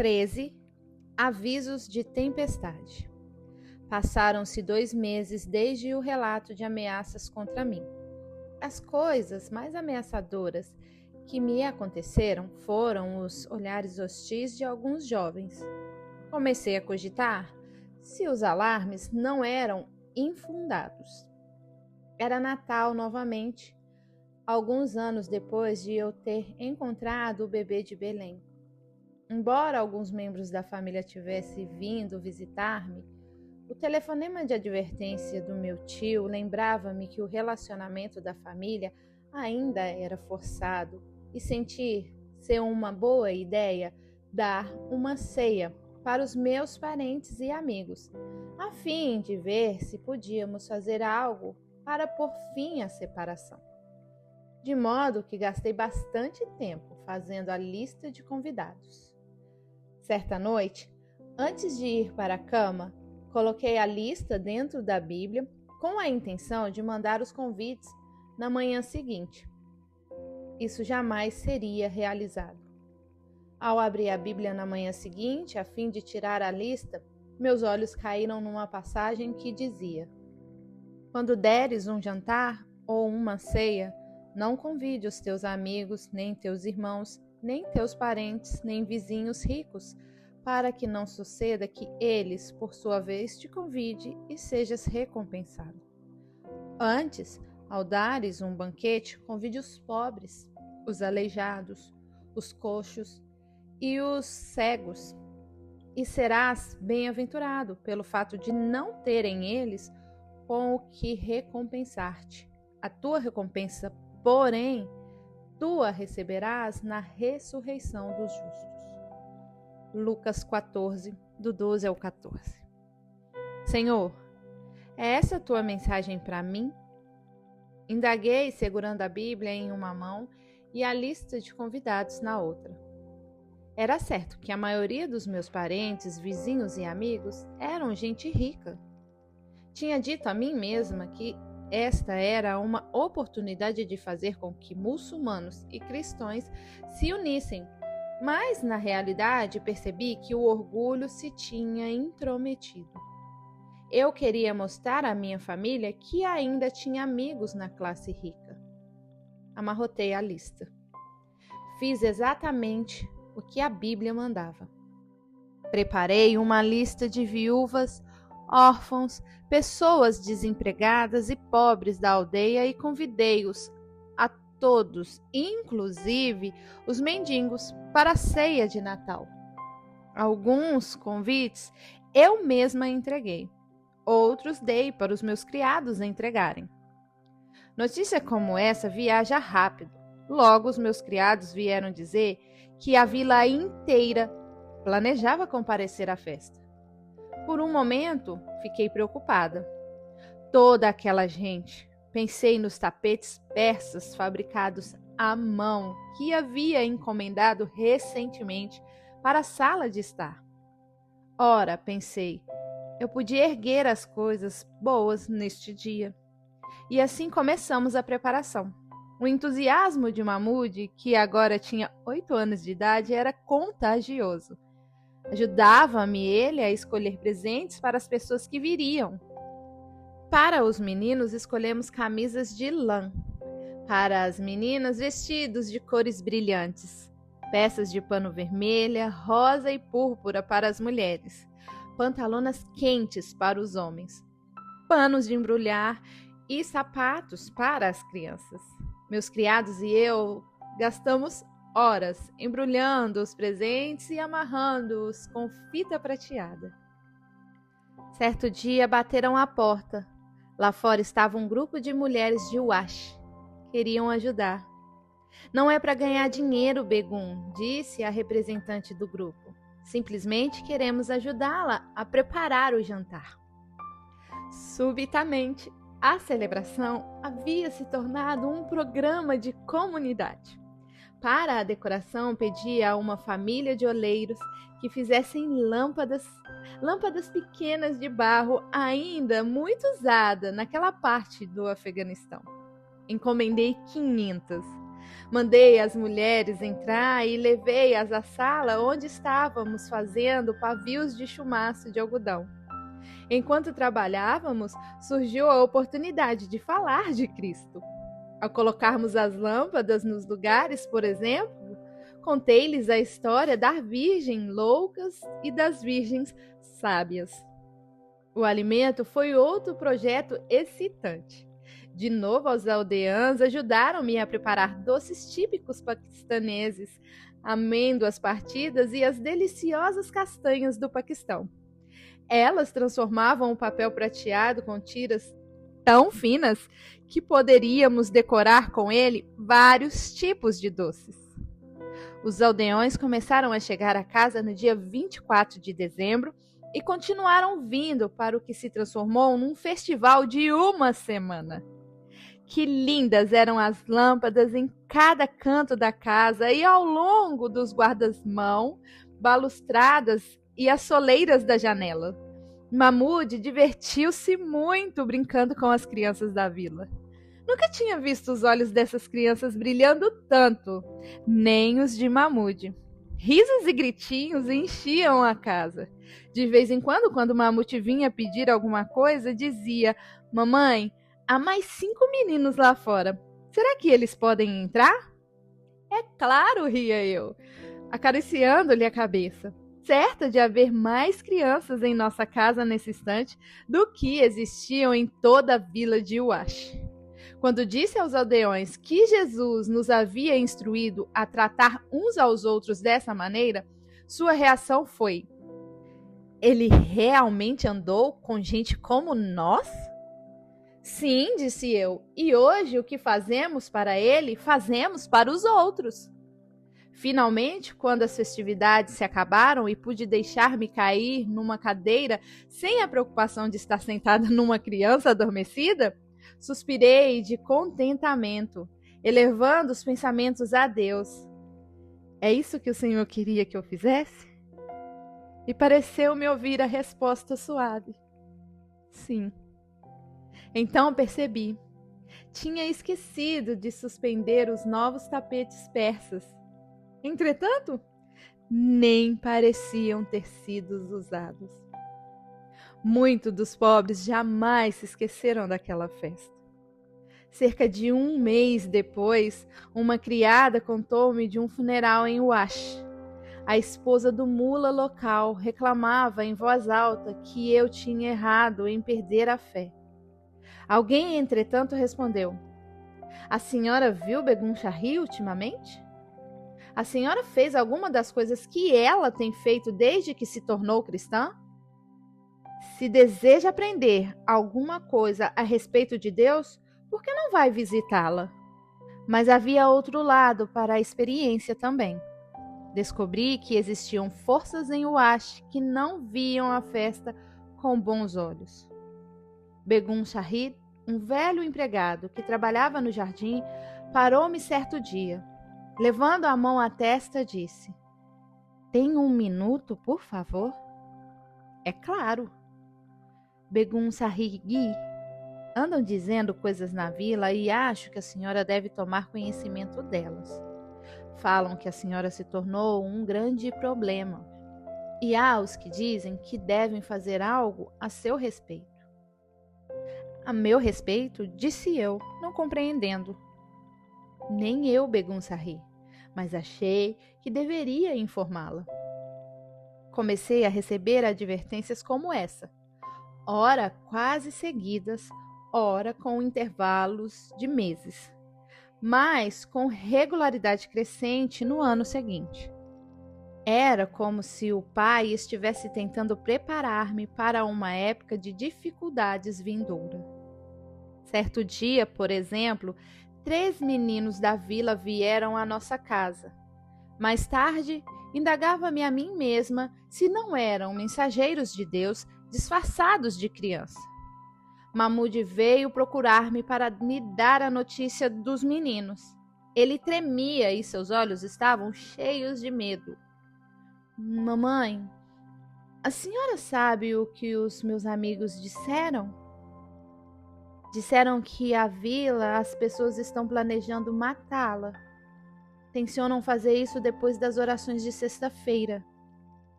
13. Avisos de tempestade. Passaram-se 2 meses desde o relato de ameaças contra mim. As coisas mais ameaçadoras que me aconteceram foram os olhares hostis de alguns jovens. Comecei a cogitar se os alarmes não eram infundados. Era Natal novamente, alguns anos depois de eu ter encontrado o bebê de Belém. Embora alguns membros da família tivessem vindo visitar-me, o telefonema de advertência do meu tio lembrava-me que o relacionamento da família ainda era forçado e senti ser uma boa ideia dar uma ceia para os meus parentes e amigos, a fim de ver se podíamos fazer algo para pôr fim à separação. De modo que gastei bastante tempo fazendo a lista de convidados. Certa noite, antes de ir para a cama, coloquei a lista dentro da Bíblia com a intenção de mandar os convites na manhã seguinte. Isso jamais seria realizado. Ao abrir a Bíblia na manhã seguinte, a fim de tirar a lista, meus olhos caíram numa passagem que dizia: quando deres um jantar ou uma ceia, não convide os teus amigos, nem teus irmãos, nem teus parentes, nem vizinhos ricos, para que não suceda que eles, por sua vez, te convide e sejas recompensado. Antes, ao dares um banquete, convide os pobres, os aleijados, os coxos e os cegos, e serás bem-aventurado pelo fato de não terem eles com o que recompensar-te. A tua recompensa, porém, tu a receberás na ressurreição dos justos. Lucas 14, do 12 ao 14. Senhor, é essa a tua mensagem para mim? Indaguei segurando a Bíblia em uma mão e a lista de convidados na outra. Era certo que a maioria dos meus parentes, vizinhos e amigos eram gente rica. Tinha dito a mim mesma que esta era uma oportunidade de fazer com que muçulmanos e cristãos se unissem, mas na realidade percebi que o orgulho se tinha intrometido. Eu queria mostrar à minha família que ainda tinha amigos na classe rica. Amarrotei a lista. Fiz exatamente o que a Bíblia mandava. Preparei uma lista de viúvas, órfãos, pessoas desempregadas e pobres da aldeia e convidei-os a todos, inclusive os mendigos, para a ceia de Natal. Alguns convites eu mesma entreguei, outros dei para os meus criados entregarem. Notícia como essa viaja rápido. Logo, os meus criados vieram dizer que a vila inteira planejava comparecer à festa. Por um momento, fiquei preocupada. Toda aquela gente. Pensei nos tapetes persas fabricados à mão que havia encomendado recentemente para a sala de estar. Ora, pensei, eu podia erguer as coisas boas neste dia. E assim começamos a preparação. O entusiasmo de Mahmoud, que agora tinha 8 anos de idade, era contagioso. Ajudava-me ele a escolher presentes para as pessoas que viriam. Para os meninos, escolhemos camisas de lã. Para as meninas, vestidos de cores brilhantes. Peças de pano vermelha, rosa e púrpura para as mulheres. Pantalonas quentes para os homens. Panos de embrulhar e sapatos para as crianças. Meus criados e eu gastamos horas embrulhando os presentes e amarrando-os com fita prateada. Certo dia bateram à porta. Lá fora estava um grupo de mulheres de Wash. Queriam ajudar. Não é para ganhar dinheiro, Begum, disse a representante do grupo. Simplesmente queremos ajudá-la a preparar o jantar. Subitamente, a celebração havia se tornado um programa de comunidade. Para a decoração, pedi a uma família de oleiros que fizessem lâmpadas pequenas de barro ainda muito usada naquela parte do Afeganistão. Encomendei 500. Mandei as mulheres entrar e levei-as à sala onde estávamos fazendo pavios de chumaço de algodão. Enquanto trabalhávamos, surgiu a oportunidade de falar de Cristo. Ao colocarmos as lâmpadas nos lugares, por exemplo, contei-lhes a história das virgens loucas e das virgens sábias. O alimento foi outro projeto excitante. De novo, os aldeãs ajudaram-me a preparar doces típicos paquistaneses, amêndoas partidas e as deliciosas castanhas do Paquistão. Elas transformavam o papel prateado com tiras tão finas que poderíamos decorar com ele vários tipos de doces. Os aldeões começaram a chegar à casa no dia 24 de dezembro e continuaram vindo para o que se transformou num festival de uma semana. Que lindas eram as lâmpadas em cada canto da casa e ao longo dos guardas-mão, balustradas e as soleiras da janela. Mahmud divertiu-se muito brincando com as crianças da vila. Nunca tinha visto os olhos dessas crianças brilhando tanto, nem os de Mahmud. Risos e gritinhos enchiam a casa. De vez em quando Mahmud vinha pedir alguma coisa, dizia: "Mamãe, há mais 5 meninos lá fora. Será que eles podem entrar?" "É claro", ria eu, acariciando-lhe a cabeça, certa de haver mais crianças em nossa casa nesse instante do que existiam em toda a vila de Uash. Quando disse aos aldeões que Jesus nos havia instruído a tratar uns aos outros dessa maneira, sua reação foi: "Ele realmente andou com gente como nós?" "Sim", disse eu, "e hoje o que fazemos para ele, fazemos para os outros." Finalmente, quando as festividades se acabaram e pude deixar-me cair numa cadeira sem a preocupação de estar sentada numa criança adormecida, suspirei de contentamento, elevando os pensamentos a Deus. "É isso que o Senhor queria que eu fizesse?" E pareceu-me ouvir a resposta suave: "Sim." Então percebi. Tinha esquecido de suspender os novos tapetes persas. Entretanto, nem pareciam ter sido usados. Muitos dos pobres jamais se esqueceram daquela festa. Cerca de 1 mês depois, uma criada contou-me de um funeral em Uash. A esposa do mula local reclamava em voz alta que eu tinha errado em perder a fé. Alguém, entretanto, respondeu: "A senhora viu Begum Shahri ultimamente? A senhora fez alguma das coisas que ela tem feito desde que se tornou cristã? Se deseja aprender alguma coisa a respeito de Deus, por que não vai visitá-la?" Mas havia outro lado para a experiência também. Descobri que existiam forças em Uash que não viam a festa com bons olhos. Begum Shahid, um velho empregado que trabalhava no jardim, parou-me certo dia. Levando a mão à testa, disse: "Tem 1 minuto, por favor?" "É claro." "Begum Sahib, andam dizendo coisas na vila e acho que a senhora deve tomar conhecimento delas. Falam que a senhora se tornou um grande problema. E há os que dizem que devem fazer algo a seu respeito." "A meu respeito?" disse eu, não compreendendo. "Nem eu, Begum Sahib, mas achei que deveria informá-la." Comecei a receber advertências como essa, ora quase seguidas, ora com intervalos de meses, mas com regularidade crescente no ano seguinte. Era como se o pai estivesse tentando preparar-me para uma época de dificuldades vindoura. Certo dia, por exemplo, 3 meninos da vila vieram à nossa casa. Mais tarde, indagava-me a mim mesma se não eram mensageiros de Deus disfarçados de criança. Mahmud veio procurar-me para me dar a notícia dos meninos. Ele tremia e seus olhos estavam cheios de medo. "Mamãe, a senhora sabe o que os meus amigos disseram?" "Disseram que a vila, as pessoas estão planejando matá-la." tencionam fazer isso depois das orações de sexta-feira.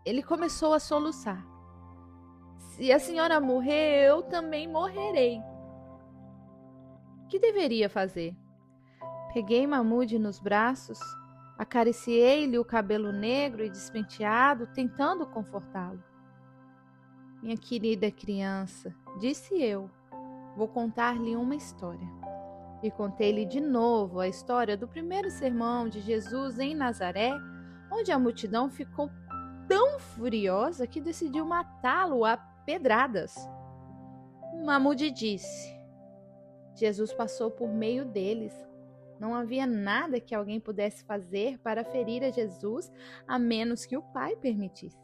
Ele começou a soluçar. Se a senhora morrer, eu também morrerei. O que deveria fazer? Peguei Mahmoud nos braços, acariciei-lhe o cabelo negro e despenteado, tentando confortá-lo. Minha querida criança, disse eu, vou contar-lhe uma história. E contei-lhe de novo a história do primeiro sermão de Jesus em Nazaré, onde a multidão ficou tão furiosa que decidiu matá-lo a pedradas. Mahmoud disse: Jesus passou por meio deles. Não havia nada que alguém pudesse fazer para ferir a Jesus, a menos que o Pai permitisse.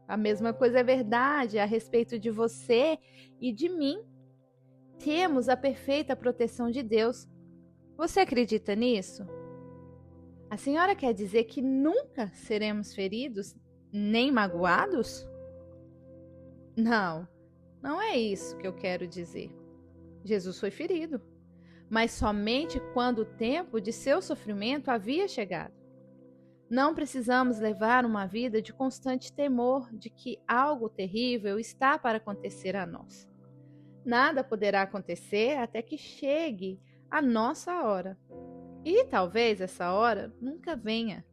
A mesma coisa é verdade a respeito de você e de mim. Temos a perfeita proteção de Deus. Você acredita nisso? A senhora quer dizer que nunca seremos feridos, nem magoados? Não, não é isso que eu quero dizer. Jesus foi ferido, mas somente quando o tempo de seu sofrimento havia chegado. Não precisamos levar uma vida de constante temor de que algo terrível está para acontecer a nós. Nada poderá acontecer até que chegue a nossa hora. E talvez essa hora nunca venha.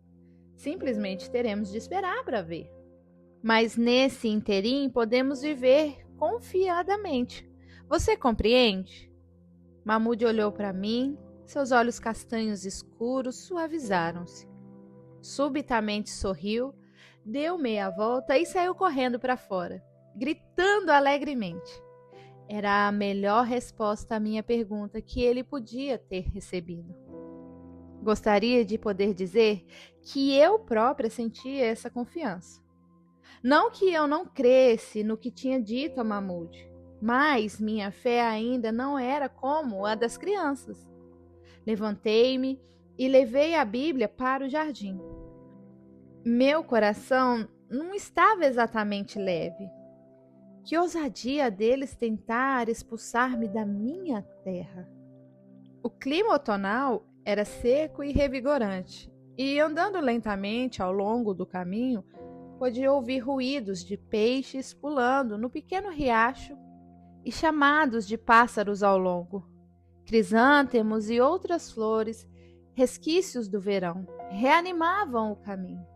Simplesmente teremos de esperar para ver. Mas nesse interim podemos viver confiadamente. Você compreende? Mahmoud olhou para mim, seus olhos castanhos escuros suavizaram-se. Subitamente sorriu, deu meia volta e saiu correndo para fora, gritando alegremente. Era a melhor resposta à minha pergunta que ele podia ter recebido. Gostaria de poder dizer que eu própria sentia essa confiança. Não que eu não cresse no que tinha dito a Mahmoud, mas minha fé ainda não era como a das crianças. Levantei-me e levei a Bíblia para o jardim. Meu coração não estava exatamente leve. Que ousadia deles tentar expulsar-me da minha terra. O clima outonal era seco e revigorante, e andando lentamente ao longo do caminho, podia ouvir ruídos de peixes pulando no pequeno riacho e chamados de pássaros ao longo. Crisântemos e outras flores, resquícios do verão, reanimavam o caminho.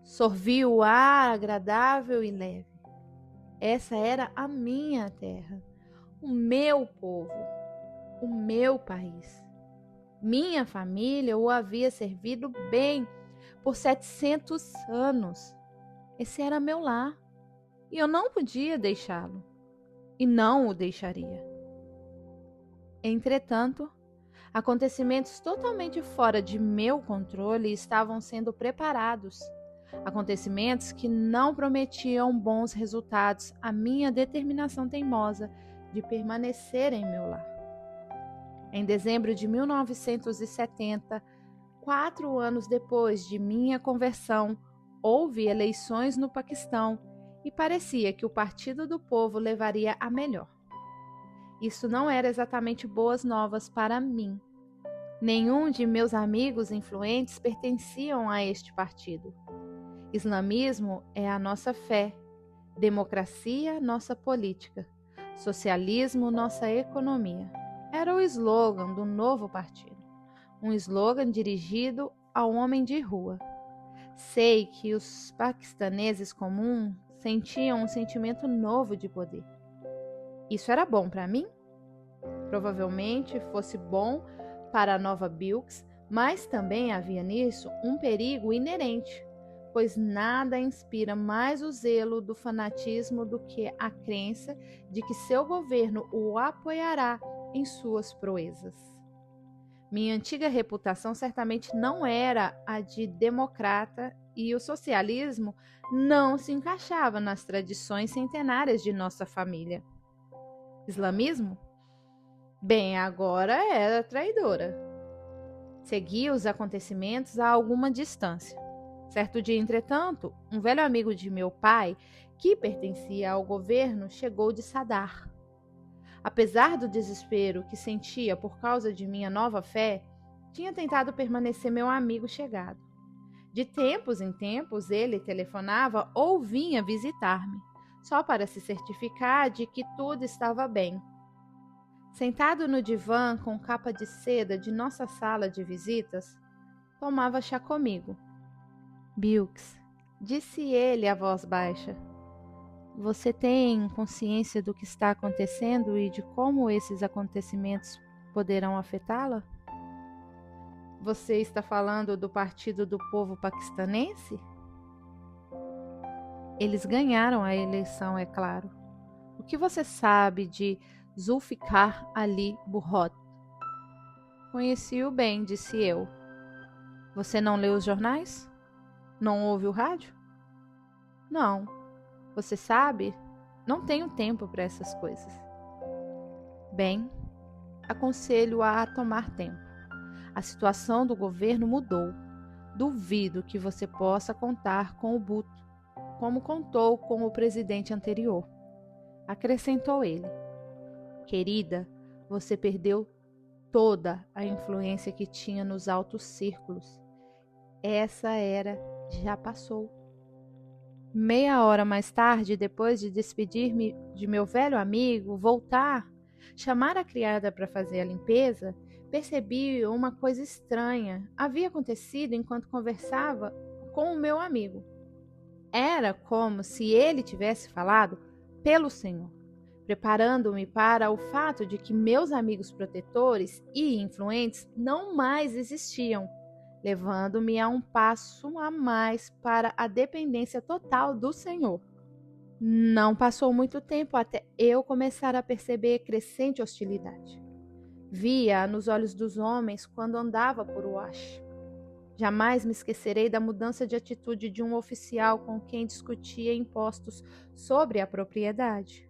Sorvia o ar agradável e leve. Essa era a minha terra, o meu povo, o meu país. Minha família o havia servido bem por 700 anos. Esse era meu lar e eu não podia deixá-lo e não o deixaria. Entretanto, acontecimentos totalmente fora de meu controle estavam sendo preparados. Acontecimentos que não prometiam bons resultados à minha determinação teimosa de permanecer em meu lar. Em dezembro de 1970, 4 anos depois de minha conversão, houve eleições no Paquistão e parecia que o Partido do Povo levaria a melhor. Isso não era exatamente boas novas para mim. Nenhum de meus amigos influentes pertenciam a este partido. Islamismo é a nossa fé, democracia, nossa política, socialismo, nossa economia. Era o slogan do novo partido, um slogan dirigido ao homem de rua. Sei que os paquistaneses comuns sentiam um sentimento novo de poder. Isso era bom para mim? Provavelmente fosse bom para a Nova Bilks, mas também havia nisso um perigo inerente, pois nada inspira mais o zelo do fanatismo do que a crença de que seu governo o apoiará em suas proezas. Minha antiga reputação certamente não era a de democrata e o socialismo não se encaixava nas tradições centenárias de nossa família. Islamismo? Bem, agora era traidora. Seguia os acontecimentos a alguma distância. Certo dia, entretanto, um velho amigo de meu pai, que pertencia ao governo, chegou de Sadar. Apesar do desespero que sentia por causa de minha nova fé, Tinha tentado permanecer meu amigo chegado. De tempos em tempos, ele telefonava ou vinha visitar-me, só para se certificar de que tudo estava bem. Sentado no divã com capa de seda de nossa sala de visitas, tomava chá comigo. Bilks, disse ele a voz baixa, você tem consciência do que está acontecendo e de como esses acontecimentos poderão afetá-la? Você está falando do Partido do Povo Paquistanense? Eles ganharam a eleição, é claro. O que você sabe de Zulfikar Ali Bhutto? Conheci-o bem, disse eu. Você não leu os jornais? Não ouve o rádio? Não. Você sabe? Não tenho tempo para essas coisas. Bem, aconselho-a a tomar tempo. A situação do governo mudou. Duvido que você possa contar com o Bhutto, como contou com o presidente anterior. Acrescentou ele. Querida, você perdeu toda a influência que tinha nos altos círculos. Essa era já passou. Meia hora mais tarde, depois de despedir-me de meu velho amigo, voltar, chamar a criada para fazer a limpeza, percebi uma coisa estranha. Havia acontecido enquanto conversava com o meu amigo. Era como se ele tivesse falado pelo Senhor, preparando-me para o fato de que meus amigos protetores e influentes não mais existiam, levando-me a um passo a mais para a dependência total do Senhor. Não passou muito tempo até eu começar a perceber crescente hostilidade. Via nos olhos dos homens quando andava por Wash. Jamais me esquecerei da mudança de atitude de um oficial com quem discutia impostos sobre a propriedade.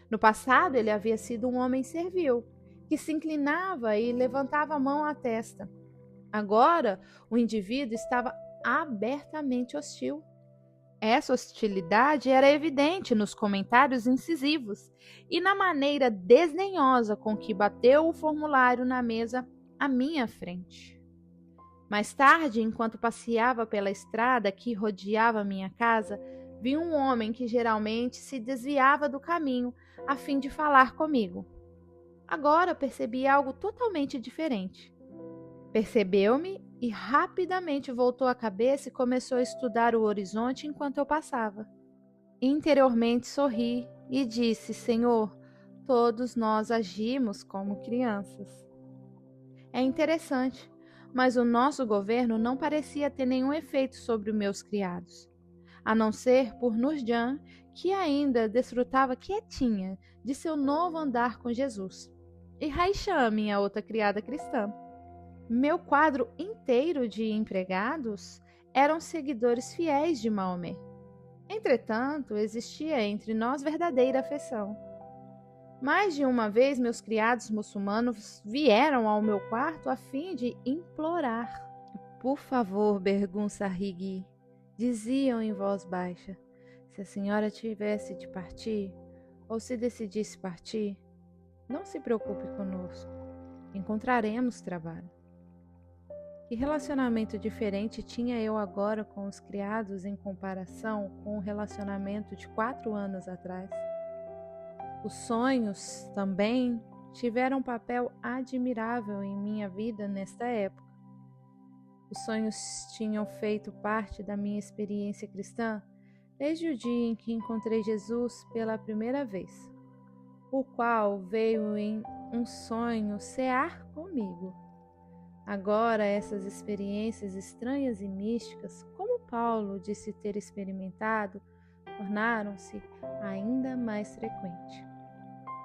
No passado, ele havia sido um homem servil, que se inclinava e levantava a mão à testa. Agora, o indivíduo estava abertamente hostil. Essa hostilidade era evidente nos comentários incisivos e na maneira desdenhosa com que bateu o formulário na mesa à minha frente. Mais tarde, enquanto passeava pela estrada que rodeava minha casa, vi um homem que geralmente se desviava do caminho a fim de falar comigo. Agora percebi algo totalmente diferente. Percebeu-me e rapidamente voltou a cabeça e começou a estudar o horizonte enquanto eu passava. Interiormente sorri e disse: Senhor, todos nós agimos como crianças. É interessante, mas o nosso governo não parecia ter nenhum efeito sobre meus criados, a não ser por Nurjan, que ainda desfrutava quietinha de seu novo andar com Jesus, e Raishan, minha outra criada cristã. Meu quadro inteiro de empregados eram seguidores fiéis de Maomé. Entretanto, existia entre nós verdadeira afeição. Mais de uma vez, meus criados muçulmanos vieram ao meu quarto a fim de implorar. Por favor, Bergun Sahigi, diziam em voz baixa, se a senhora tivesse de partir, ou se decidisse partir, não se preocupe conosco, encontraremos trabalho. Que relacionamento diferente tinha eu agora com os criados em comparação com o relacionamento de 4 anos atrás? Os sonhos também tiveram um papel admirável em minha vida nesta época. Os sonhos tinham feito parte da minha experiência cristã desde o dia em que encontrei Jesus pela primeira vez, o qual veio em um sonho cear comigo. Agora, essas experiências estranhas e místicas, como Paulo disse ter experimentado, tornaram-se ainda mais frequentes.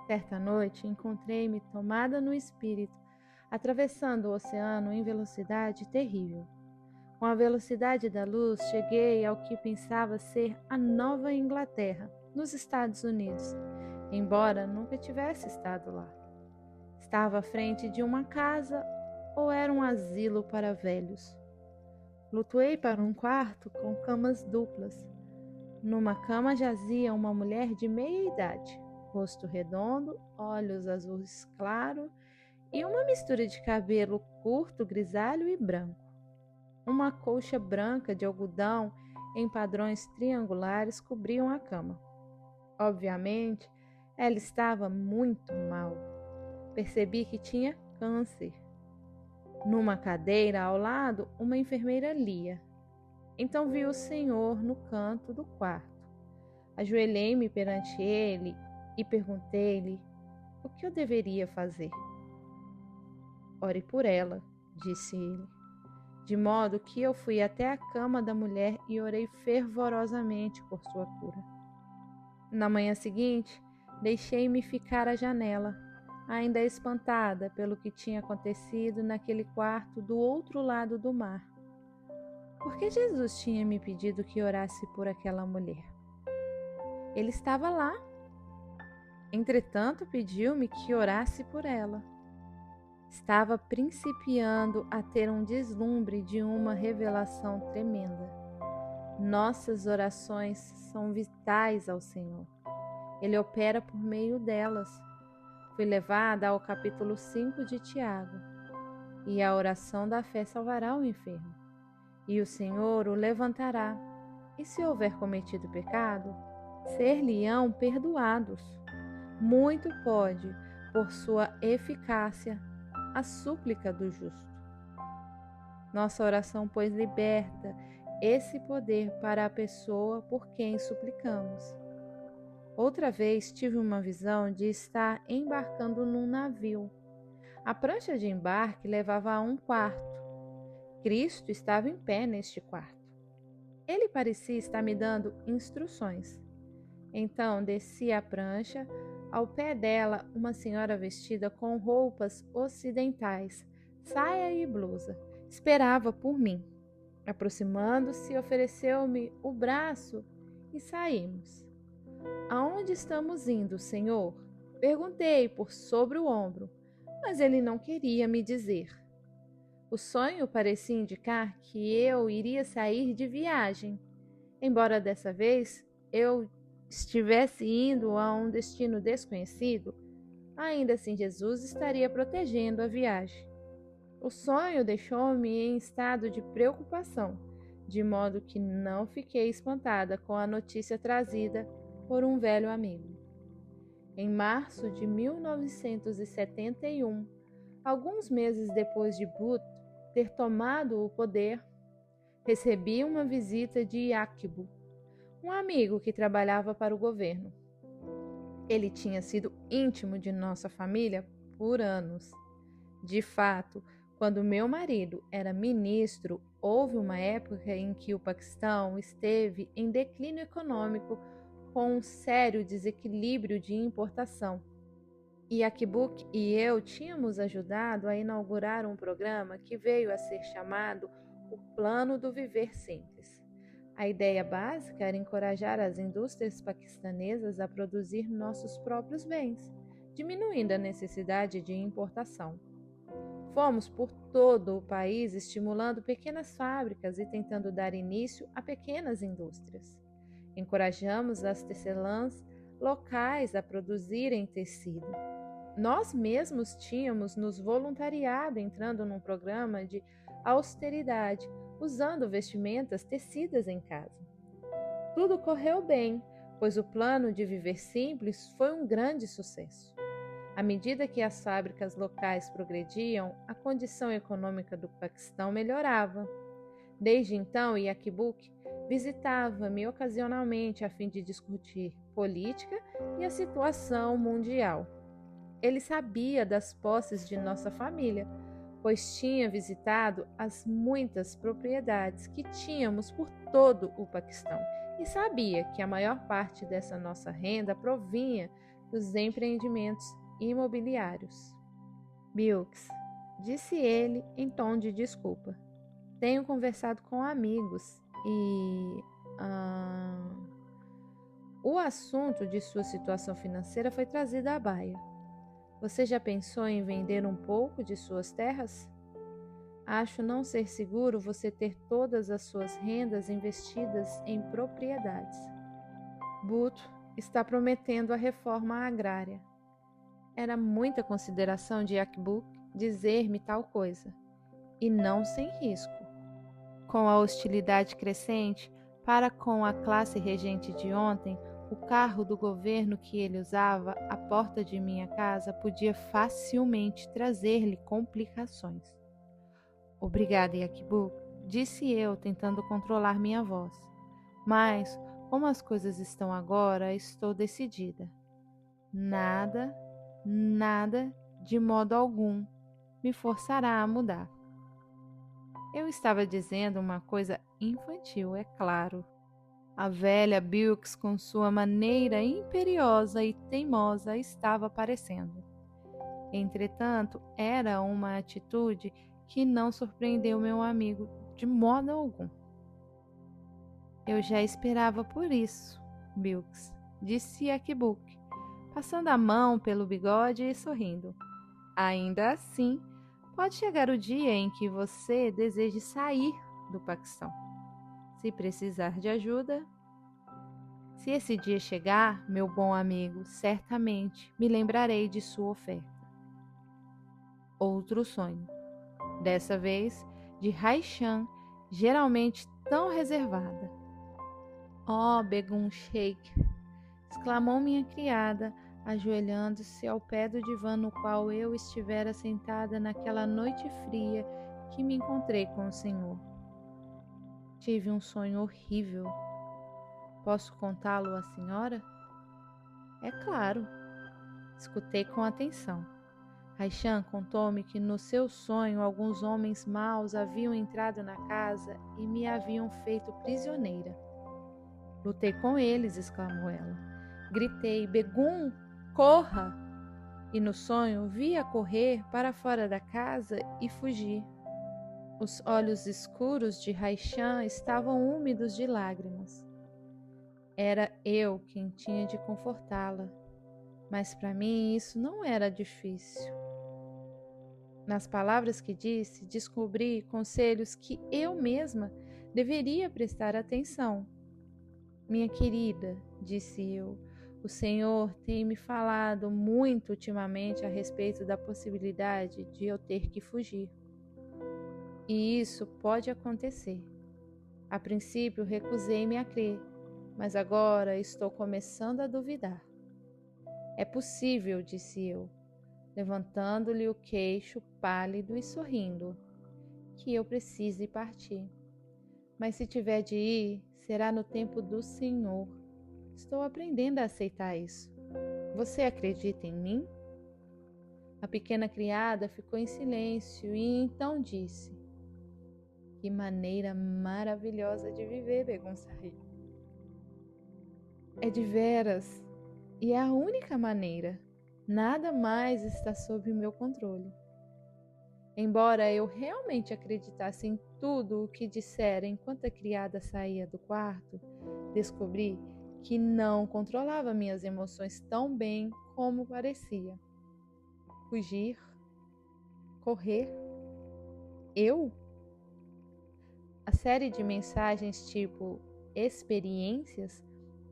Certa noite, encontrei-me tomada no espírito, atravessando o oceano em velocidade terrível. Com a velocidade da luz, cheguei ao que pensava ser a Nova Inglaterra, nos Estados Unidos, embora nunca tivesse estado lá. Estava à frente de uma casa ou era um asilo para velhos. Flutuei para um quarto com camas duplas. Numa cama jazia uma mulher de meia idade, rosto redondo, olhos azuis claros e uma mistura de cabelo curto, grisalho e branco. Uma colcha branca de algodão em padrões triangulares cobriam a cama. Obviamente, ela estava muito mal. Percebi que tinha câncer. Numa cadeira ao lado, uma enfermeira lia. Então vi o Senhor no canto do quarto. Ajoelhei-me perante ele e perguntei-lhe o que eu deveria fazer. Ore por ela, disse ele. De modo que eu fui até a cama da mulher e orei fervorosamente por sua cura. Na manhã seguinte, deixei-me ficar à janela, ainda espantada pelo que tinha acontecido naquele quarto do outro lado do mar. Por que Jesus tinha me pedido que orasse por aquela mulher? Ele estava lá. Entretanto, pediu-me que orasse por ela. Estava principiando a ter um deslumbre de uma revelação tremenda. Nossas orações são vitais ao Senhor. Ele opera por meio delas. Fui levada ao capítulo 5 de Tiago. E a oração da fé salvará o enfermo. E o Senhor o levantará. E se houver cometido pecado, ser-lhe-ão perdoados. Muito pode, por sua eficácia, a súplica do justo. Nossa oração, pois, liberta esse poder para a pessoa por quem suplicamos. Outra vez tive uma visão de estar embarcando num navio. A prancha de embarque levava a um quarto. Cristo estava em pé neste quarto. Ele parecia estar me dando instruções. Então desci a prancha. Ao pé dela, uma senhora vestida com roupas ocidentais, saia e blusa, esperava por mim. Aproximando-se, ofereceu-me o braço e saímos. Aonde estamos indo, Senhor? Perguntei por sobre o ombro, mas ele não queria me dizer. O sonho parecia indicar que eu iria sair de viagem, embora dessa vez eu estivesse indo a um destino desconhecido, ainda assim Jesus estaria protegendo a viagem. O sonho deixou-me em estado de preocupação, de modo que não fiquei espantada com a notícia trazida por um velho amigo. Em março de 1971, alguns meses depois de Booth ter tomado o poder, recebi uma visita de Yaquibo, um amigo que trabalhava para o governo. Ele tinha sido íntimo de nossa família por anos. De fato, quando meu marido era ministro, houve uma época em que o Paquistão esteve em declínio econômico com um sério desequilíbrio de importação. Yakibuk e eu tínhamos ajudado a inaugurar um programa que veio a ser chamado o Plano do Viver Simples. A ideia básica era encorajar as indústrias paquistanesas a produzir nossos próprios bens, diminuindo a necessidade de importação. Fomos por todo o país estimulando pequenas fábricas e tentando dar início a pequenas indústrias. Encorajamos as tecelãs locais a produzirem tecido. Nós mesmos tínhamos nos voluntariado entrando num programa de austeridade, usando vestimentas tecidas em casa. Tudo correu bem, pois o plano de viver simples foi um grande sucesso. À medida que as fábricas locais progrediam, a condição econômica do Paquistão melhorava. Desde então, Yakibuk visitava-me ocasionalmente a fim de discutir política e a situação mundial. Ele sabia das posses de nossa família, pois tinha visitado as muitas propriedades que tínhamos por todo o Paquistão e sabia que a maior parte dessa nossa renda provinha dos empreendimentos imobiliários. Bilks, disse ele em tom de desculpa, tenho conversado com amigos e... O assunto de sua situação financeira foi trazido à baia. Você já pensou em vender um pouco de suas terras? Acho não ser seguro você ter todas as suas rendas investidas em propriedades. Booth está prometendo a reforma agrária. Era muita consideração de Yakibuk dizer-me tal coisa, e não sem risco. Com a hostilidade crescente para com a classe regente de ontem, o carro do governo que ele usava à porta de minha casa podia facilmente trazer-lhe complicações. Obrigada, Yakibuk, disse eu, tentando controlar minha voz. Mas, como as coisas estão agora, estou decidida. Nada, de modo algum, me forçará a mudar. Eu estava dizendo uma coisa infantil, é claro. A velha Bilks, com sua maneira imperiosa e teimosa, estava aparecendo. Entretanto, era uma atitude que não surpreendeu meu amigo de modo algum. Eu já esperava por isso, Bilks, disse Yakibuk, passando a mão pelo bigode e sorrindo. Ainda assim, pode chegar o dia em que você deseje sair do Paquistão. Se precisar de ajuda, se esse dia chegar, meu bom amigo, certamente me lembrarei de sua oferta. Outro sonho, dessa vez de Raishan, geralmente tão reservada. Oh, Begum Sheikh! Exclamou minha criada, ajoelhando-se ao pé do divã no qual eu estivera sentada naquela noite fria que me encontrei com o Senhor. Tive um sonho horrível. Posso contá-lo à senhora? É claro. Escutei com atenção. Raishan contou-me que no seu sonho alguns homens maus haviam entrado na casa e me haviam feito prisioneira. Lutei com eles, exclamou ela. Gritei, Begum, corra! E no sonho vi-a correr para fora da casa e fugir. Os olhos escuros de Raishan estavam úmidos de lágrimas. Era eu quem tinha de confortá-la, mas para mim isso não era difícil. Nas palavras que disse, descobri conselhos que eu mesma deveria prestar atenção. Minha querida, disse eu, o Senhor tem me falado muito ultimamente a respeito da possibilidade de eu ter que fugir. E isso pode acontecer. A princípio recusei-me a crer, mas agora estou começando a duvidar. É possível, disse eu, levantando-lhe o queixo pálido e sorrindo, que eu precise partir. Mas se tiver de ir, será no tempo do Senhor. Estou aprendendo a aceitar isso. Você acredita em mim? A pequena criada ficou em silêncio e então disse: Que maneira maravilhosa de viver, Begum Sahib. É de veras, e é a única maneira. Nada mais está sob o meu controle. Embora eu realmente acreditasse em tudo o que dissera enquanto a criada saía do quarto, descobri que não controlava minhas emoções tão bem como parecia. Fugir? Correr? Eu? A série de mensagens tipo experiências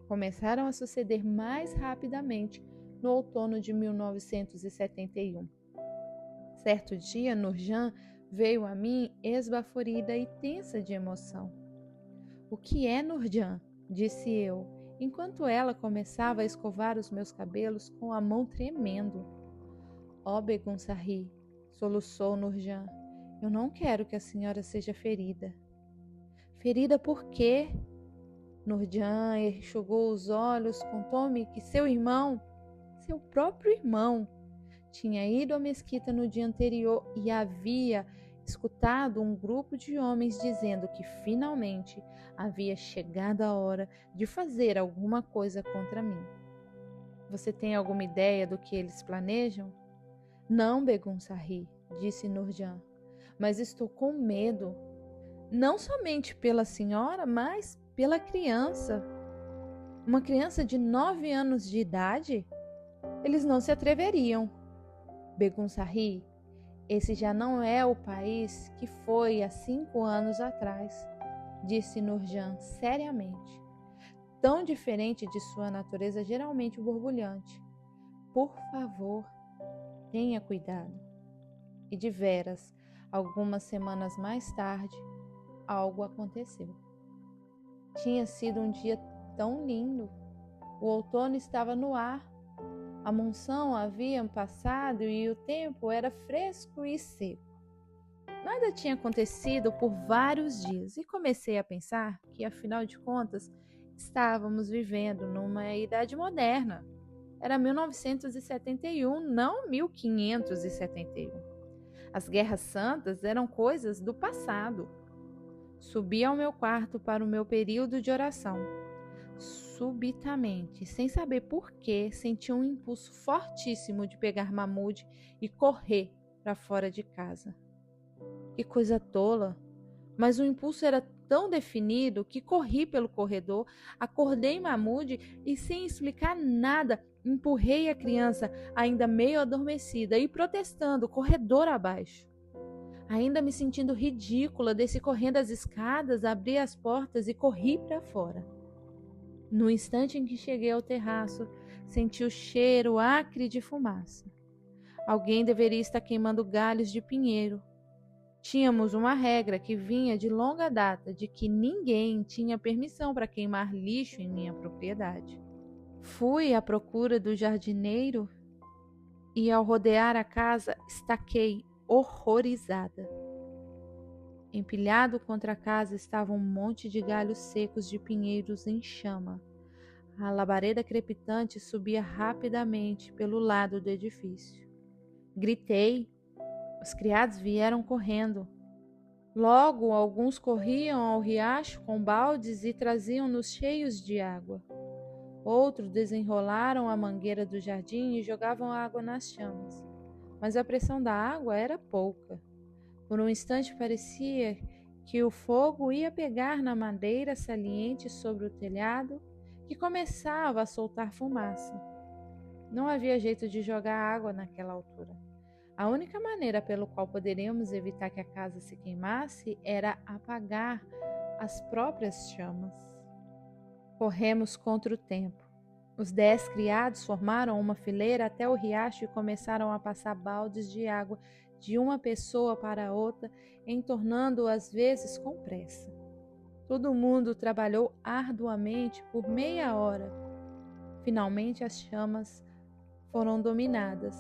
começaram a suceder mais rapidamente no outono de 1971. Certo dia, Nurjan veio a mim esbaforida e tensa de emoção. O que é, Nurjan? Disse eu, enquanto ela começava a escovar os meus cabelos com a mão tremendo. Ó Begum Sahib, soluçou Nurjan, eu não quero que a senhora seja ferida. Ferida por quê? Nurjan enxugou os olhos, contou-me que seu irmão, seu próprio irmão, tinha ido à mesquita no dia anterior e havia escutado um grupo de homens dizendo que finalmente havia chegado a hora de fazer alguma coisa contra mim. Você tem alguma ideia do que eles planejam? Não, Begum Sahib, disse Nurjan, mas estou com medo. Não somente pela senhora, mas pela criança. Uma criança de 9 anos de idade? Eles não se atreveriam. Begum Sahib, esse já não é o país que foi há 5 anos atrás, disse Nurjan seriamente, tão diferente de sua natureza geralmente borbulhante. Por favor, tenha cuidado. E de veras, algumas semanas mais tarde, algo aconteceu. Tinha sido um dia tão lindo. O outono estava no ar. A monção havia passado e o tempo era fresco e seco. Nada tinha acontecido por vários dias e comecei a pensar que, afinal de contas, estávamos vivendo numa idade moderna. Era 1971, não 1571. As guerras santas eram coisas do passado. Subi ao meu quarto para o meu período de oração. Subitamente, sem saber por quê, senti um impulso fortíssimo de pegar Mahmoud e correr para fora de casa. Que coisa tola! Mas o impulso era tão definido que corri pelo corredor, acordei Mahmoud e, sem explicar nada, empurrei a criança, ainda meio adormecida, e protestando, corredor abaixo. Ainda me sentindo ridícula, desci correndo as escadas, abri as portas e corri para fora. No instante em que cheguei ao terraço, senti o cheiro acre de fumaça. Alguém deveria estar queimando galhos de pinheiro. Tínhamos uma regra que vinha de longa data de que ninguém tinha permissão para queimar lixo em minha propriedade. Fui à procura do jardineiro e, ao rodear a casa, estaquei horrorizada. Empilhado contra a casa estava um monte de galhos secos de pinheiros em chama. A labareda crepitante subia rapidamente pelo lado do edifício. Gritei. Os criados vieram correndo. Logo, alguns corriam ao riacho com baldes e traziam-nos cheios de água. Outros desenrolaram a mangueira do jardim e jogavam água nas chamas. Mas a pressão da água era pouca. Por um instante parecia que o fogo ia pegar na madeira saliente sobre o telhado, que começava a soltar fumaça. Não havia jeito de jogar água naquela altura. A única maneira pelo qual poderíamos evitar que a casa se queimasse era apagar as próprias chamas. Corremos contra o tempo. Os 10 criados formaram uma fileira até o riacho e começaram a passar baldes de água de uma pessoa para outra, entornando-o às vezes com pressa. Todo mundo trabalhou arduamente por meia hora. Finalmente as chamas foram dominadas.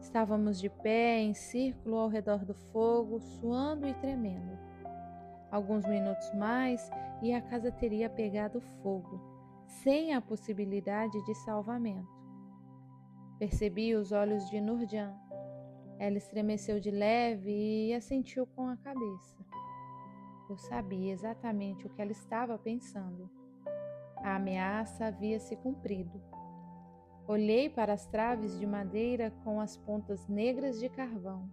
Estávamos de pé em círculo ao redor do fogo, suando e tremendo. Alguns minutos mais e a casa teria pegado fogo, sem a possibilidade de salvamento. Percebi os olhos de Nurjan. Ela estremeceu de leve e assentiu com a cabeça. Eu sabia exatamente o que ela estava pensando. A ameaça havia se cumprido. Olhei para as traves de madeira com as pontas negras de carvão,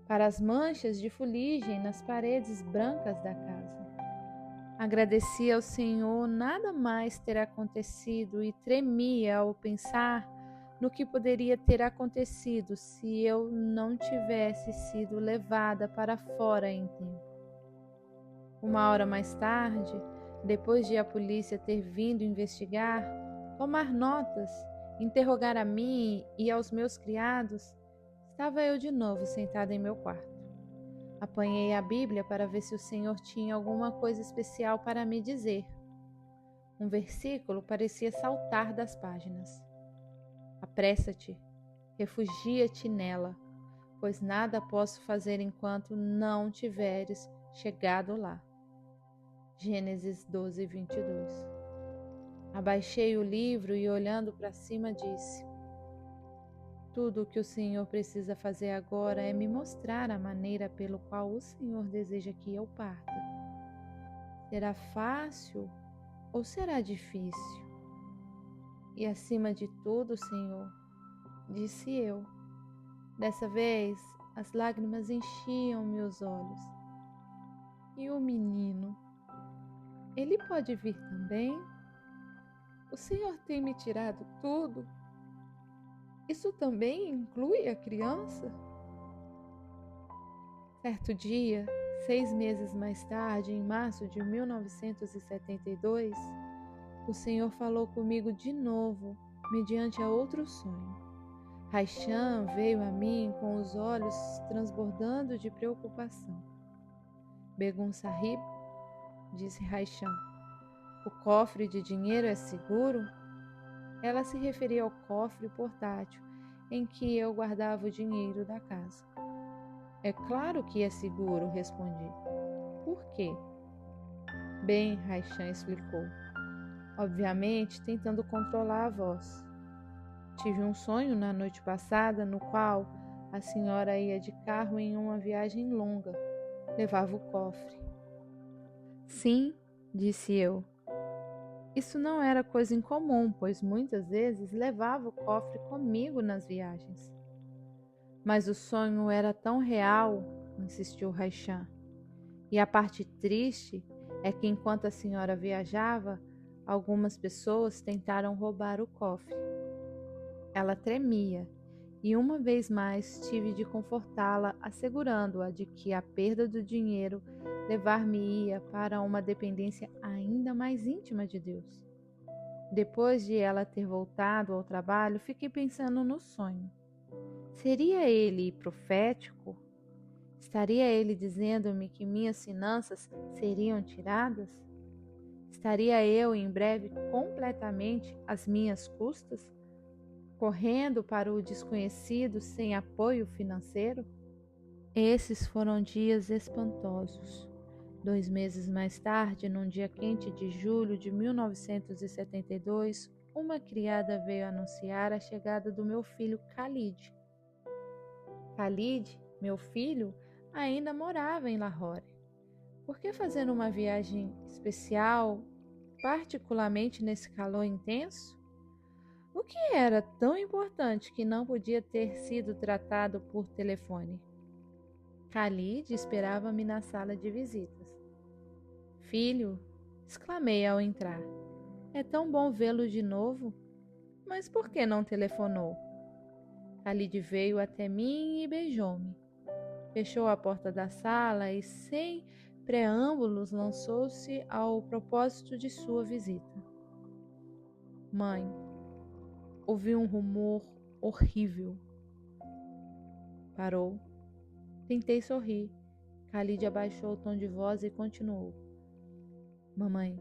para as manchas de fuligem nas paredes brancas da casa. Agradeci ao Senhor nada mais ter acontecido e tremia ao pensar no que poderia ter acontecido se eu não tivesse sido levada para fora em tempo. Uma hora mais tarde, depois de a polícia ter vindo investigar, tomar notas, interrogar a mim e aos meus criados, estava eu de novo sentada em meu quarto. Apanhei a Bíblia para ver se o Senhor tinha alguma coisa especial para me dizer. Um versículo parecia saltar das páginas. Apressa-te, refugia-te nela, pois nada posso fazer enquanto não tiveres chegado lá. Gênesis 12, 22. Abaixei o livro e, olhando para cima, disse: tudo o que o Senhor precisa fazer agora é me mostrar a maneira pelo qual o Senhor deseja que eu parta. Será fácil ou será difícil? E acima de tudo, Senhor, disse eu. Dessa vez, as lágrimas enchiam-me os olhos. E o menino? Ele pode vir também? O Senhor tem me tirado tudo? Isso também inclui a criança? Certo dia, 6 meses mais tarde, em março de 1972, o Senhor falou comigo de novo, mediante a outro sonho. Raichan veio a mim com os olhos transbordando de preocupação. Begum Sahib, disse Raichan, o cofre de dinheiro é seguro? Ela se referia ao cofre portátil em que eu guardava o dinheiro da casa. É claro que é seguro, respondi. Por quê? Bem, Raichan explicou, obviamente tentando controlar a voz. Tive um sonho na noite passada no qual a senhora ia de carro em uma viagem longa. Levava o cofre. Sim, disse eu. Isso não era coisa incomum, pois muitas vezes levava o cofre comigo nas viagens. Mas o sonho era tão real, insistiu Raichan. E a parte triste é que enquanto a senhora viajava, algumas pessoas tentaram roubar o cofre. Ela tremia, e uma vez mais tive de confortá-la, assegurando-a de que a perda do dinheiro levar-me-ia para uma dependência ainda mais íntima de Deus. Depois de ela ter voltado ao trabalho, fiquei pensando no sonho. Seria ele profético? Estaria ele dizendo-me que minhas finanças seriam tiradas? Estaria eu em breve completamente às minhas custas, correndo para o desconhecido sem apoio financeiro? Esses foram dias espantosos. 2 meses mais tarde, num dia quente de julho de 1972, uma criada veio anunciar a chegada do meu filho Khalid. Khalid, meu filho, ainda morava em Lahore. Por que fazer uma viagem especial, particularmente nesse calor intenso? O que era tão importante que não podia ter sido tratado por telefone? Khalid esperava-me na sala de visitas. Filho, exclamei ao entrar, é tão bom vê-lo de novo. Mas por que não telefonou? Khalid veio até mim e beijou-me. Fechou a porta da sala e, sem preâmbulos, lançou-se ao propósito de sua visita. Mãe, ouvi um rumor horrível. Parou. Tentei sorrir. Khalid abaixou o tom de voz e continuou. Mamãe,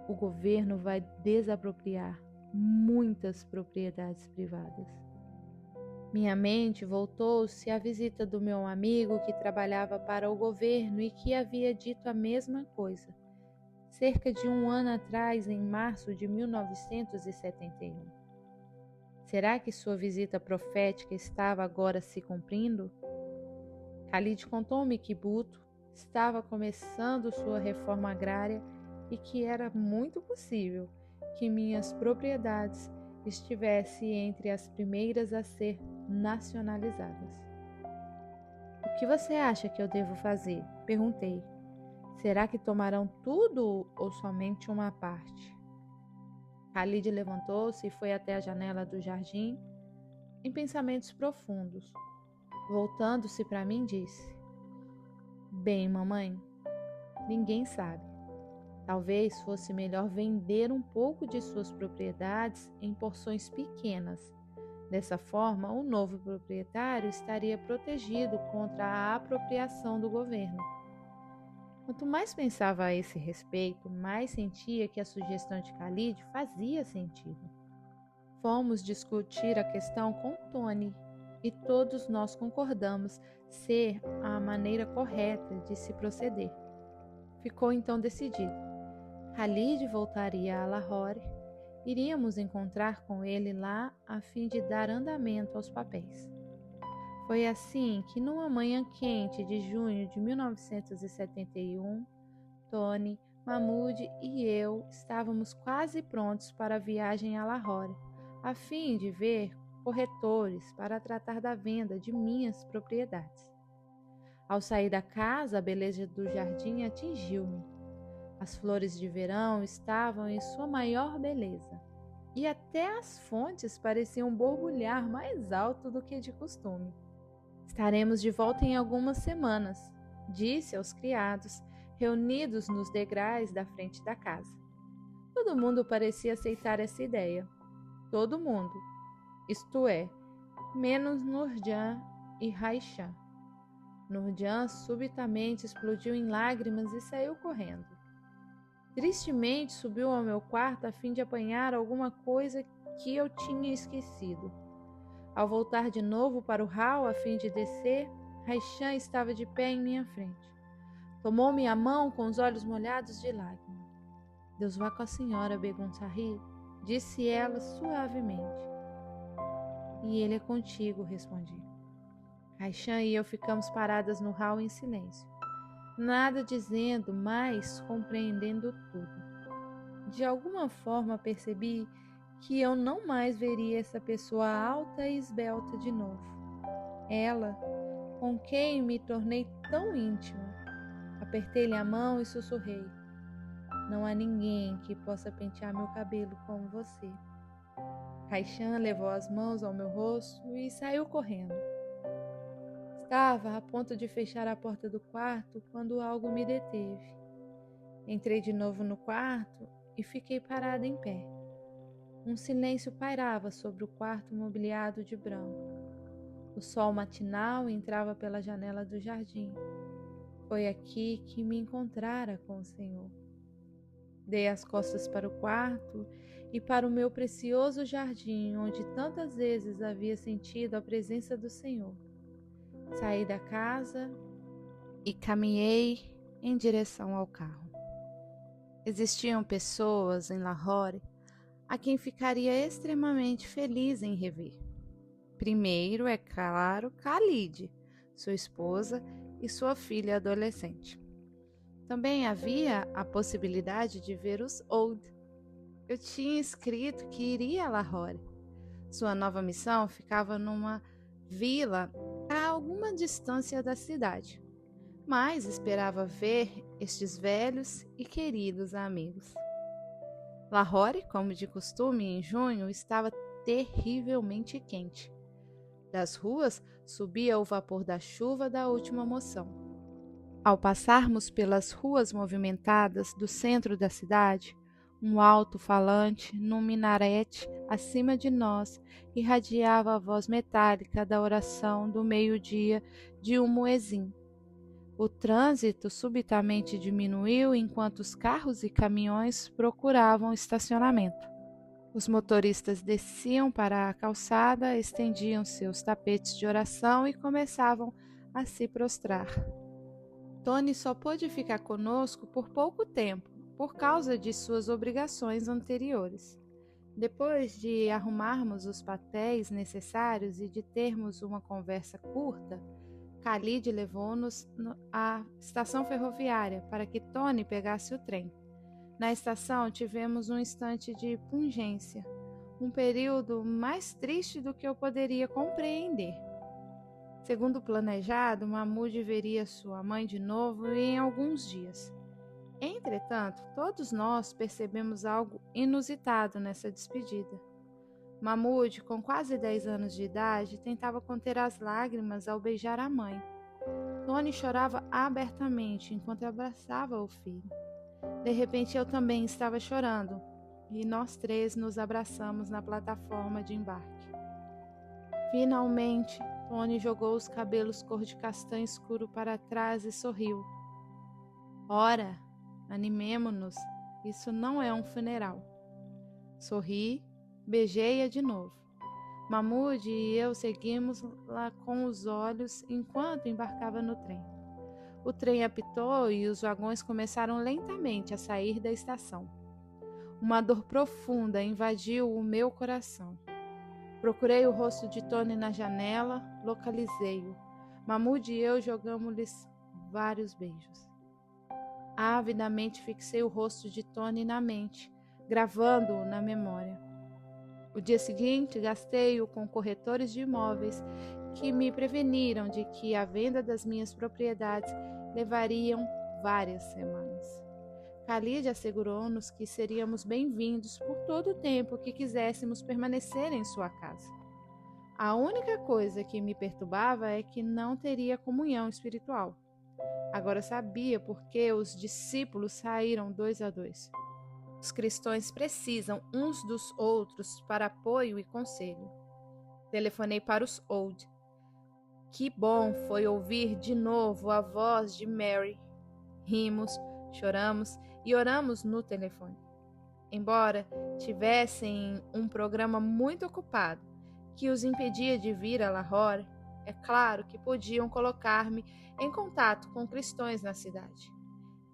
o governo vai desapropriar muitas propriedades privadas. Minha mente voltou-se à visita do meu amigo que trabalhava para o governo e que havia dito a mesma coisa, cerca de 1 ano atrás, em março de 1971. Será que sua visita profética estava agora se cumprindo? Khalid contou-me que Bhutto estava começando sua reforma agrária e que era muito possível que minhas propriedades estivessem entre as primeiras a ser nacionalizadas. O que você acha que eu devo fazer? Perguntei. Será que tomarão tudo ou somente uma parte? Khalid levantou-se e foi até a janela do jardim, em pensamentos profundos. Voltando-se para mim, disse: Bem, mamãe, ninguém sabe. Talvez fosse melhor vender um pouco de suas propriedades em porções pequenas. Dessa forma, o novo proprietário estaria protegido contra a apropriação do governo. Quanto mais pensava a esse respeito, mais sentia que a sugestão de Khalid fazia sentido. Fomos discutir a questão com Tony e todos nós concordamos ser a maneira correta de se proceder. Ficou então decidido. Khalid voltaria a Lahore. Iríamos encontrar com ele lá a fim de dar andamento aos papéis. Foi assim que, numa manhã quente de junho de 1971, Tony, Mahmoud e eu estávamos quase prontos para a viagem a Lahore, a fim de ver corretores para tratar da venda de minhas propriedades. Ao sair da casa, a beleza do jardim atingiu-me. As flores de verão estavam em sua maior beleza, e até as fontes pareciam borbulhar mais alto do que de costume. Estaremos de volta em algumas semanas, disse aos criados, reunidos nos degraus da frente da casa. Todo mundo parecia aceitar essa ideia. Todo mundo, isto é, menos Nurjan e Raishan. Nurjan subitamente explodiu em lágrimas e saiu correndo. Tristemente subiu ao meu quarto a fim de apanhar alguma coisa que eu tinha esquecido. Ao voltar de novo para o hall a fim de descer, Raishan estava de pé em minha frente. Tomou minha mão com os olhos molhados de lágrimas. Deus vá com a senhora, Begum Sahib, disse ela suavemente. E ele é contigo, respondi. Raishan e eu ficamos paradas no hall em silêncio, nada dizendo, mas compreendendo tudo. De alguma forma percebi que eu não mais veria essa pessoa alta e esbelta de novo. Ela, com quem me tornei tão íntimo. Apertei-lhe a mão e sussurrei. Não há ninguém que possa pentear meu cabelo como você. Raishan levou as mãos ao meu rosto e saiu correndo. Estava a ponto de fechar a porta do quarto quando algo me deteve. Entrei de novo no quarto e fiquei parada em pé. Um silêncio pairava sobre o quarto mobiliado de branco. O sol matinal entrava pela janela do jardim. Foi aqui que me encontrara com o Senhor. Dei as costas para o quarto e para o meu precioso jardim, onde tantas vezes havia sentido a presença do Senhor. Saí da casa e caminhei em direção ao carro. Existiam pessoas em Lahore a quem ficaria extremamente feliz em rever. Primeiro, é claro, Khalid, sua esposa e sua filha adolescente. Também havia a possibilidade de ver os Oud. Eu tinha escrito que iria a Lahore. Sua nova missão ficava numa vila a alguma distância da cidade, mas esperava ver estes velhos e queridos amigos. Lahore, como de costume em junho, estava terrivelmente quente. Das ruas subia o vapor da chuva da última moção. Ao passarmos pelas ruas movimentadas do centro da cidade, um alto-falante num minarete acima de nós irradiava a voz metálica da oração do meio-dia de um muezim. O trânsito subitamente diminuiu enquanto os carros e caminhões procuravam estacionamento. Os motoristas desciam para a calçada, estendiam seus tapetes de oração e começavam a se prostrar. Tony só pôde ficar conosco por pouco tempo, por causa de suas obrigações anteriores. Depois de arrumarmos os papéis necessários e de termos uma conversa curta, Khalid levou-nos à estação ferroviária para que Tony pegasse o trem. Na estação tivemos um instante de pungência, um período mais triste do que eu poderia compreender. Segundo o planejado, Mahmud veria sua mãe de novo em alguns dias. Entretanto, todos nós percebemos algo inusitado nessa despedida. Mahmud, com quase 10 anos de idade, tentava conter as lágrimas ao beijar a mãe. Tony chorava abertamente enquanto abraçava o filho. De repente eu também estava chorando, e nós três nos abraçamos na plataforma de embarque. Finalmente, Tony jogou os cabelos cor de castanho escuro para trás e sorriu. Ora, animemo-nos, isso não é um funeral. Sorri, beijei-a de novo. Mahmud e eu seguimos lá com os olhos enquanto embarcava no trem. O trem apitou e os vagões começaram lentamente a sair da estação. Uma dor profunda invadiu o meu coração. Procurei o rosto de Tony na janela, localizei-o. Mahmud e eu jogamos-lhes vários beijos. Avidamente fixei o rosto de Tony na mente, gravando-o na memória. O dia seguinte, gastei-o com corretores de imóveis que me preveniram de que a venda das minhas propriedades levariam várias semanas. Khalid assegurou-nos que seríamos bem-vindos por todo o tempo que quiséssemos permanecer em sua casa. A única coisa que me perturbava é que não teria comunhão espiritual. Agora sabia por que os discípulos saíram 2 a 2. Os cristãos precisam uns dos outros para apoio e conselho. Telefonei para os Old. Que bom foi ouvir de novo a voz de Mary. Rimos, choramos e oramos no telefone. Embora tivessem um programa muito ocupado que os impedia de vir a Lahore, é claro que podiam colocar-me em contato com cristãos na cidade.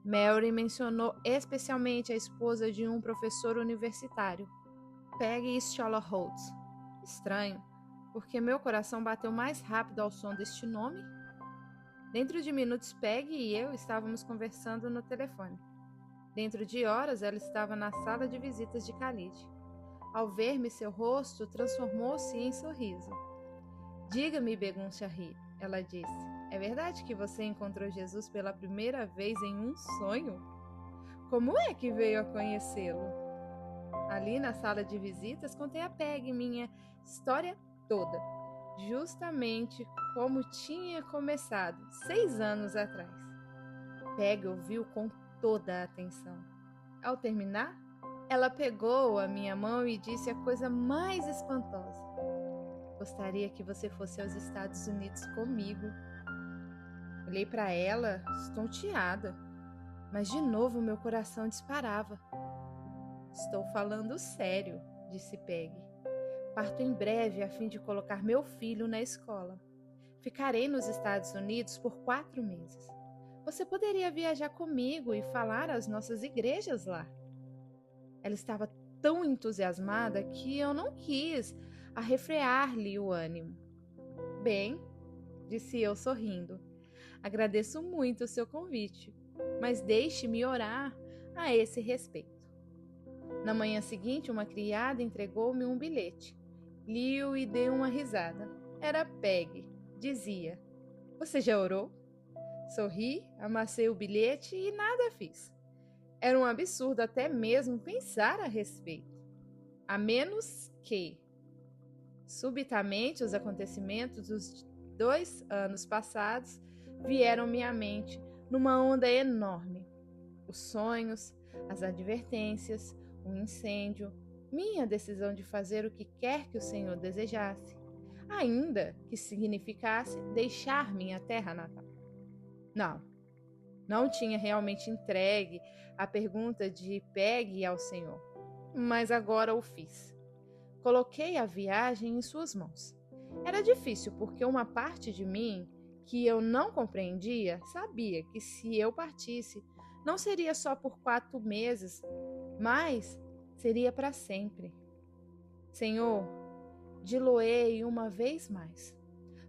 Mary mencionou especialmente a esposa de um professor universitário, Peggy Scholar Holtz. Estranho, porque meu coração bateu mais rápido ao som deste nome. Dentro de minutos, Peggy e eu estávamos conversando no telefone. Dentro de horas, ela estava na sala de visitas de Khalid. Ao ver-me, seu rosto transformou-se em sorriso. Diga-me, Begun Shahid, ela disse, é verdade que você encontrou Jesus pela primeira vez em um sonho? Como é que veio a conhecê-lo? Ali na sala de visitas, contei a Peggy minha história toda, justamente como tinha começado 6 anos atrás. Peggy ouviu com toda a atenção. Ao terminar, ela pegou a minha mão e disse a coisa mais espantosa. Gostaria que você fosse aos Estados Unidos comigo. Olhei para ela, estonteada, mas de novo meu coração disparava. Estou falando sério, disse Peggy. Parto em breve a fim de colocar meu filho na escola. Ficarei nos Estados Unidos por 4 meses. Você poderia viajar comigo e falar às nossas igrejas lá. Ela estava tão entusiasmada que eu não quis arrefrear-lhe o ânimo. Bem, disse eu sorrindo, agradeço muito o seu convite, mas deixe-me orar a esse respeito. Na manhã seguinte, uma criada entregou-me um bilhete. Li-o e dei uma risada. Era Peggy. Dizia, você já orou? Sorri, amassei o bilhete e nada fiz. Era um absurdo até mesmo pensar a respeito. A menos que, subitamente, os acontecimentos dos 2 anos passados vieram-me à mente numa onda enorme. Os sonhos, as advertências, o incêndio, minha decisão de fazer o que quer que o Senhor desejasse, ainda que significasse deixar minha terra natal. Não tinha realmente entregue a pergunta de Peggy ao Senhor, mas agora o fiz. Coloquei a viagem em suas mãos. Era difícil porque uma parte de mim, que eu não compreendia, sabia que se eu partisse, não seria só por 4 meses, mas seria para sempre. Senhor, diloei uma vez mais.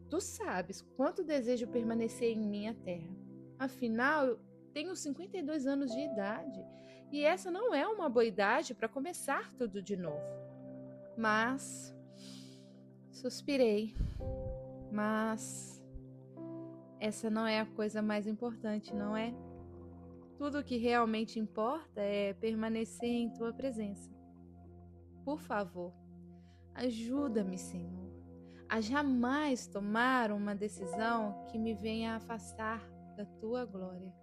Tu sabes quanto desejo permanecer em minha terra. Afinal, eu tenho 52 anos de idade e essa não é uma boa idade para começar tudo de novo. Mas, suspirei, mas essa não é a coisa mais importante, não é? Tudo o que realmente importa é permanecer em tua presença. Por favor, ajuda-me, Senhor, a jamais tomar uma decisão que me venha afastar da tua glória.